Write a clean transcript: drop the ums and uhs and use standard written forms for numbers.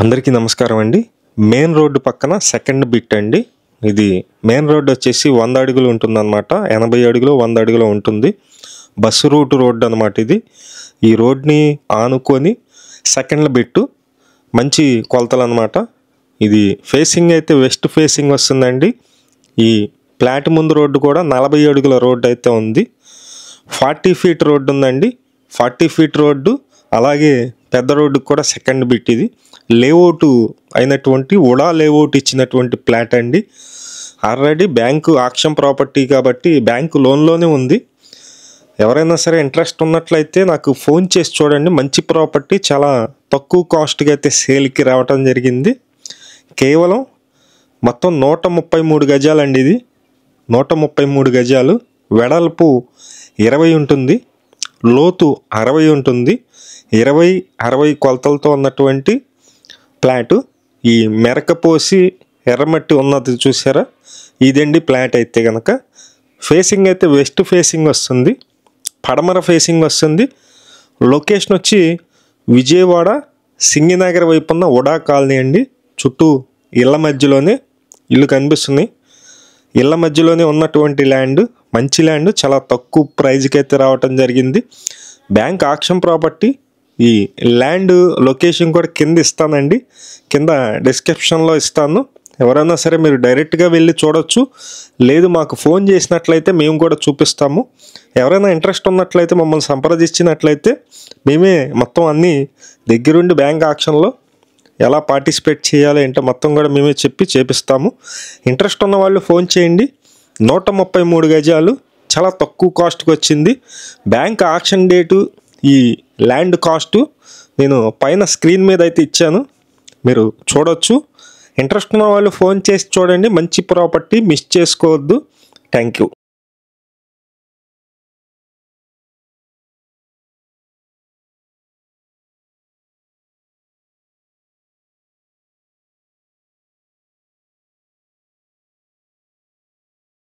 అందరికీ నమస్కారం అండి. మెయిన్ రోడ్డు పక్కన సెకండ్ బిట్ అండి. ఇది మెయిన్ రోడ్డు వచ్చేసి 100 అడుగులు ఉంటుందన్నమాట. 80 అడుగులు 100 అడుగులు ఉంటుంది. బస్సు రూట్ రోడ్డు అనమాట ఇది. ఈ రోడ్ని ఆనుకొని సెకండ్ బిట్టు మంచి కొలతలు అనమాట. ఇది ఫేసింగ్ అయితే వెస్ట్ ఫేసింగ్ వస్తుందండి. ఈ ప్లాట్ ముందు రోడ్డు కూడా 40 అడుగుల రోడ్డు అయితే ఉంది. 40 ఫీట్ రోడ్డు ఉందండి. 40 ఫీట్ రోడ్డు అలాగే పెద్ద రోడ్డుకు కూడా సెకండ్ బిట్ ఇది. లేఅవుట్ అయినటువంటి ఉడా లేఅవుట్ ఇచ్చినటువంటి ప్లాట్ అండి. ఆల్రెడీ బ్యాంకు ఆక్షన్ ప్రాపర్టీ కాబట్టి బ్యాంకు లోన్లోనే ఉంది. ఎవరైనా సరే ఇంట్రెస్ట్ ఉన్నట్లయితే నాకు ఫోన్ చేసి చూడండి. మంచి ప్రాపర్టీ, చాలా తక్కువ కాస్ట్కి అయితే సేల్కి రావటం జరిగింది. కేవలం మొత్తం 133 గజాలండి. ఇది 133 గజాలు, వెడల్పు 20 ఉంటుంది, లోతు 60 ఉంటుంది. 20-60 కొలతలతో ఉన్నటువంటి ప్లాటు. ఈ మెరకపోసి ఎర్రమట్టి ఉన్నది చూసారా, ఇదండి ప్లాట్. అయితే కనుక ఫేసింగ్ అయితే వెస్ట్ ఫేసింగ్ వస్తుంది, పడమర ఫేసింగ్ వస్తుంది. లొకేషన్ వచ్చి విజయవాడ సింగినగర్ వైపు ఉన్న ఉడా కాలనీ అండి. చుట్టూ ఇళ్ళ మధ్యలోనే ఇల్లు కనిపిస్తున్నాయి. ఇళ్ళ మధ్యలోనే ఉన్నటువంటి ల్యాండ్, మంచి ల్యాండ్, చాలా తక్కువ ప్రైజ్కి అయితే రావటం జరిగింది. Bank auction property. ఈ ల్యాండ్ లొకేషన్ కూడా కింద ఇస్తానండి, కింద డిస్క్రిప్షన్లో ఇస్తాను. ఎవరైనా సరే మీరు డైరెక్ట్గా వెళ్ళి చూడొచ్చు, లేదు మాకు ఫోన్ చేసినట్లయితే మేము కూడా చూపిస్తాము. ఎవరైనా ఇంట్రెస్ట్ ఉన్నట్లయితే మమ్మల్ని సంప్రదించినట్లయితే మేమే మొత్తం అన్నీ దగ్గరుండి బ్యాంక్ ఆక్షన్లో ఎలా పార్టిసిపేట్ చేయాలి ఏంటో మొత్తం కూడా మేమే చెప్పి చేపిస్తాము. ఇంట్రెస్ట్ ఉన్న వాళ్ళు ఫోన్ చేయండి. 133 గజాలు, చాలా తక్కువ కాస్ట్కి వచ్చింది. బ్యాంక్ ఆక్షన్ డేటు, ఈ ల్యాండ్ కాస్టు నేను పైన స్క్రీన్ మీద అయితే ఇచ్చాను, మీరు చూడొచ్చు. ఇంట్రెస్ట్ ఉన్న వాళ్ళు ఫోన్ చేసి చూడండి. మంచి ప్రాపర్టీ, మిస్ చేసుకోవద్దు. Thank you.